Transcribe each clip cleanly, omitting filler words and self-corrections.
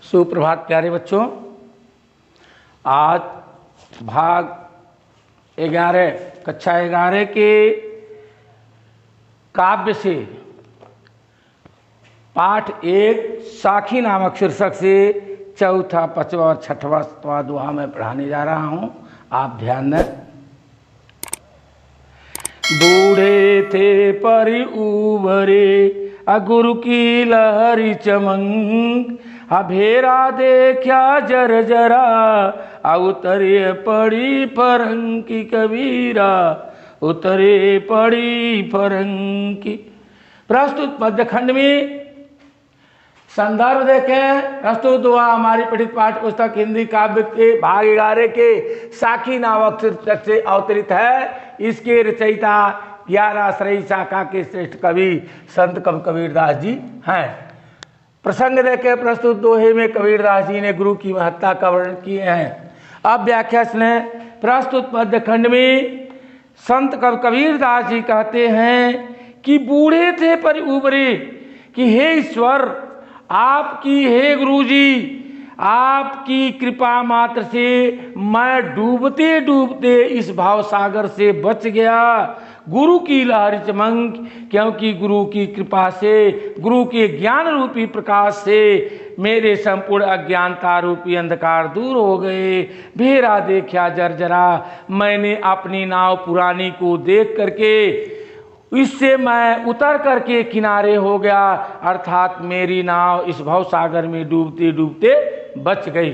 सुप्रभात प्यारे बच्चों। आज भाग 11 कक्षा 11 के काव्य से पाठ 1 साखी नामक शीर्षक से चौथा, पांचवा और छठवां दोहा मैं पढ़ाने जा रहा हूँ। आप ध्यान दें। बूढ़े थे पर उबरे गुरु की लहरी चमक, अभेरा देखा जर जरा उतरे पड़ी फरंकी कबीरा, उतरे पड़ी फरंकी। प्रस्तुत पद्य खंड में संदर्भ देखें। प्रस्तुत हुआ हमारी पठित पाठ्य पुस्तक हिंदी काव्य के भाग 11 के साखी नामक शीर्षक से अवतरित है। इसके रचयिता 11 श्रेय शाखा के श्रेष्ठ कवि संत कबीरदास जी हैं। प्रसंग देखे। प्रस्तुत दोहे में कबीरदास जी ने गुरु की महत्ता का वर्णन किए हैं। अब व्याख्या ने प्रस्तुत पद्य खंड में संत कबीरदास जी कहते हैं कि बूढ़े थे पर उबरे, कि हे ईश्वर आपकी, हे गुरु जी आपकी कृपा मात्र से मैं डूबते डूबते इस भाव सागर से बच गया। गुरु की लहर चमक, क्योंकि गुरु की कृपा से, गुरु के ज्ञान रूपी प्रकाश से मेरे संपूर्ण अज्ञानता रूपी अंधकार दूर हो गए। भेरा देखा जर्जरा, मैंने अपनी नाव पुरानी को देख करके इससे मैं उतर करके किनारे हो गया, अर्थात मेरी नाव इस भव सागर में डूबते डूबते बच गई।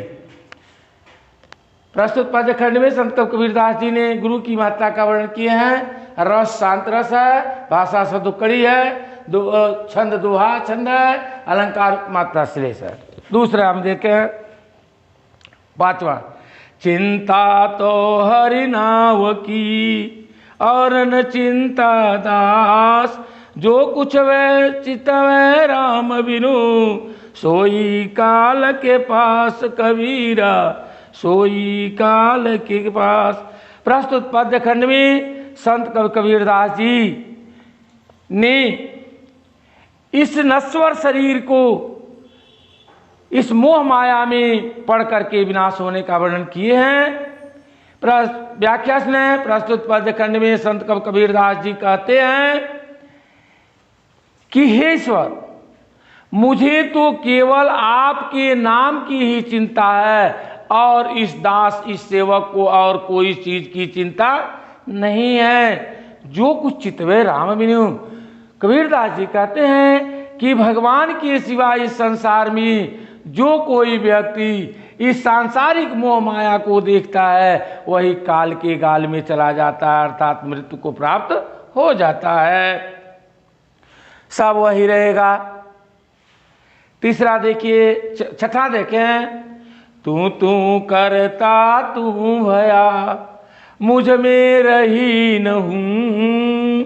प्रस्तुत पद्य खंड में संत कबीरदास जी ने गुरु की महत्ता का वर्णन किए हैं। रस शांत रस है, भाषा सदुकड़ी है, छंद दोहा छंद है, अलंकार मात्रा श्लेष है। दूसरा हम देखें 5वां, चिंता तो हरि नाव की और न चिंता दास, जो कुछ वह चितवै राम बिनु, सोई काल के पास कबीरा, सोई काल के पास। प्रस्तुत पद्य खंड में संत कबीरदास जी ने इस नश्वर शरीर को इस मोह माया में पड़ करके विनाश होने का वर्णन किए हैं। व्याख्या ने प्रस्तुत पद्य खंड में संत कबीरदास जी कहते हैं कि हे ईश्वर, मुझे तो केवल आपके नाम की ही चिंता है और इस दास, इस सेवक को और कोई चीज की चिंता नहीं है। जो कुछ चितवे राम बिनु। कबीरदास जी कहते हैं कि भगवान के सिवा इस संसार में जो कोई व्यक्ति इस सांसारिक मोह माया को देखता है वही काल के गाल में चला जाता है, अर्थात मृत्यु को प्राप्त हो जाता है। सब वही रहेगा। तीसरा देखिए, छठा देखें, तू करता तू भया, मुझ में रही न हूं,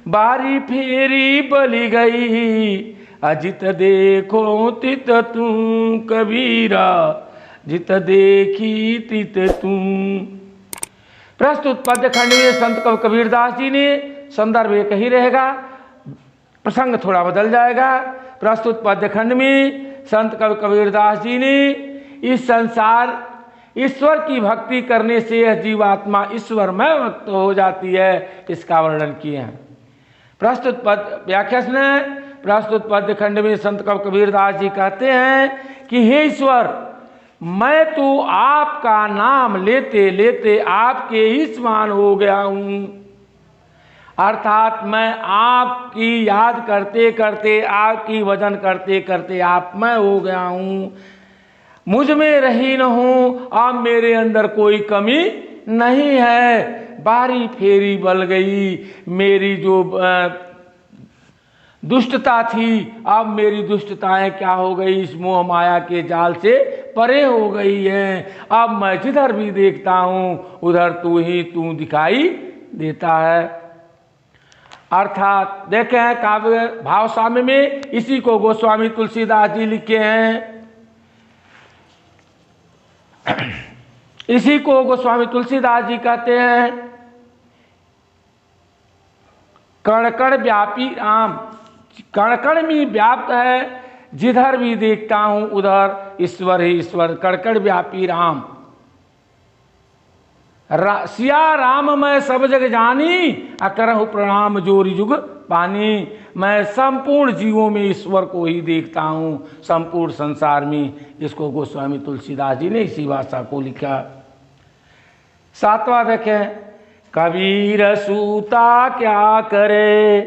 बारी फेरी बली गई, अजित देखो तित तू कबीरा, जित देखी तित तू। प्रस्तुत पद्य खंड में संत कबीरदास जी ने, संदर्भ एक ही रहेगा, प्रसंग थोड़ा बदल जाएगा। प्रस्तुत पद्य खंड में संत कबीरदास जी ने इस संसार ईश्वर की भक्ति करने से यह जीवात्मा ईश्वरमय भक्त हो जाती है, इसका वर्णन किए हैं। प्रस्तुत पद व्याख्या ने प्रस्तुत पद्य खंड में संत कबीरदास जी कहते हैं कि हे ईश्वर, मैं तो आपका नाम लेते लेते आपके ही समान हो गया हूं, अर्थात मैं आपकी याद करते करते, आपकी भजन करते करते आप मैं हो गया हूं, मुझ में रही न हूं, अब मेरे अंदर कोई कमी नहीं है। बारी फेरी बल गई, मेरी जो दुष्टता थी, अब मेरी दुष्टताएं क्या हो गई, इस मोह माया के जाल से परे हो गई हैं। अब मैं जिधर भी देखता हूं उधर तू ही तू दिखाई देता है। अर्थात देखें काव्य भाव साम्य में इसी को गोस्वामी तुलसीदास जी लिखे हैं। इसी को गोस्वामी तुलसीदास जी कहते हैं, कण कण व्यापी राम, कण कण में व्याप्त है जिधर भी देखता हूँ उधर ईश्वर ही ईश्वर, कड़कड़ व्यापी राम। सिया राम मैं सब जग जानी, अकरहु प्रणाम जोरी जुग पानी। मैं संपूर्ण जीवों में ईश्वर को ही देखता हूँ, संपूर्ण संसार में। इसको गोस्वामी तुलसीदास जी ने इसी भाषा को लिखा। 7वां देखें, कबीर सूता क्या करे,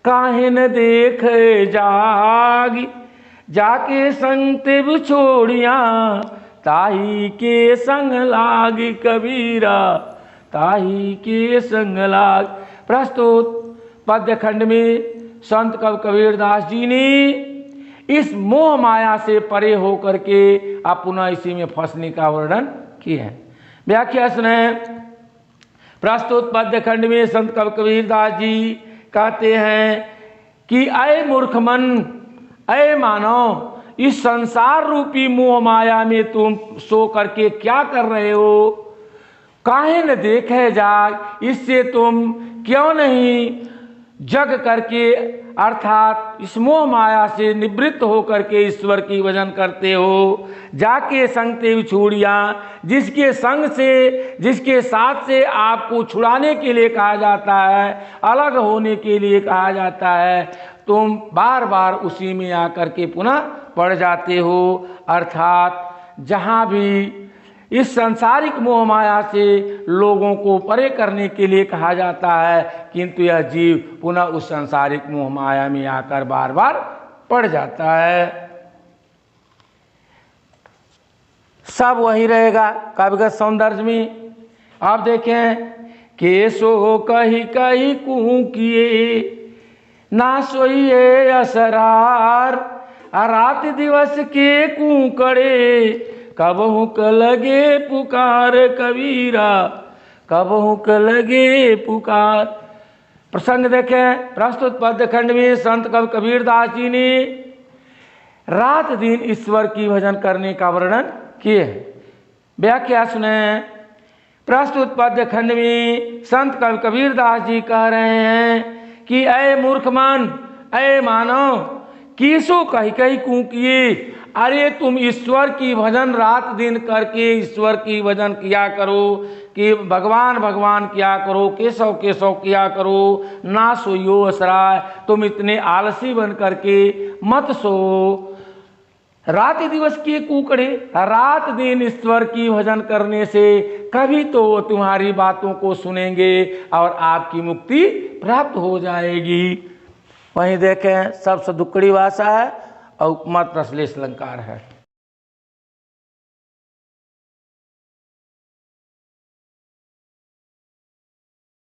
काहे न देख जागी, जाके संग तिब छोड़िया, ताही के संग लाग कबीरा, ताही के संग लाग। प्रस्तुत पद्य खंड में संत कवि कबीरदास जी ने इस मोह माया से परे होकर के आप पुनः इसी में फंसने का वर्णन किए हैं। व्याख्या सुने। प्रस्तुत पद्य खंड में संत कवि कबीरदास जी कहते हैं कि अय मूर्ख मन, अय मानव, इस संसार रूपी मोह माया में तुम सो करके क्या कर रहे हो? काहे न देखे जाग, इससे तुम क्यों नहीं जग करके अर्थात इस मोह माया से निवृत्त होकर के ईश्वर की भजन करते हो। जाके संग ते छुड़िया, जिसके संग से, जिसके साथ से आपको छुड़ाने के लिए कहा जाता है, अलग होने के लिए कहा जाता है, तुम बार बार उसी में आकर के पुनः पड़ जाते हो। अर्थात जहाँ भी इस सांसारिक मोह माया से लोगों को परे करने के लिए कहा जाता है, किंतु यह जीव पुनः उस सांसारिक मोह माया में आकर बार बार पड़ जाता है। सब वही रहेगा काव्यगत सौंदर्य में। आप देखें, केसो कही कही कूकिए, ना सोइए असरार, रात दिवस के कूकड़े, कबहू क लगे पुकार कबीरा, कबहू क लगे पुकार। प्रसंग देखें। प्रस्तुत पद्य खंड में संत कवि कबीरदास जी ने रात दिन ईश्वर की भजन करने का वर्णन किए हैं। व्याख्या सुने। प्रस्तुत पद्य खंड में संत कवि कबीरदास जी कह रहे हैं कि अय मूर्ख मन, अय मानव, किसो कही कही कूकिए, अरे तुम ईश्वर की भजन रात दिन करके ईश्वर की भजन किया करो, कि भगवान भगवान किया करो, केशव केशव किया करो, ना सोइयो असराय। तुम इतने आलसी बन करके मत सो। रात दिवस के कूकड़े, रात दिन ईश्वर की भजन करने से कभी तो वो तुम्हारी बातों को सुनेंगे और आपकी मुक्ति प्राप्त हो जाएगी। वहीं देखें, सब सदुक्कड़ी भाषा है और उपमा प्रश्लेष अलंकार है।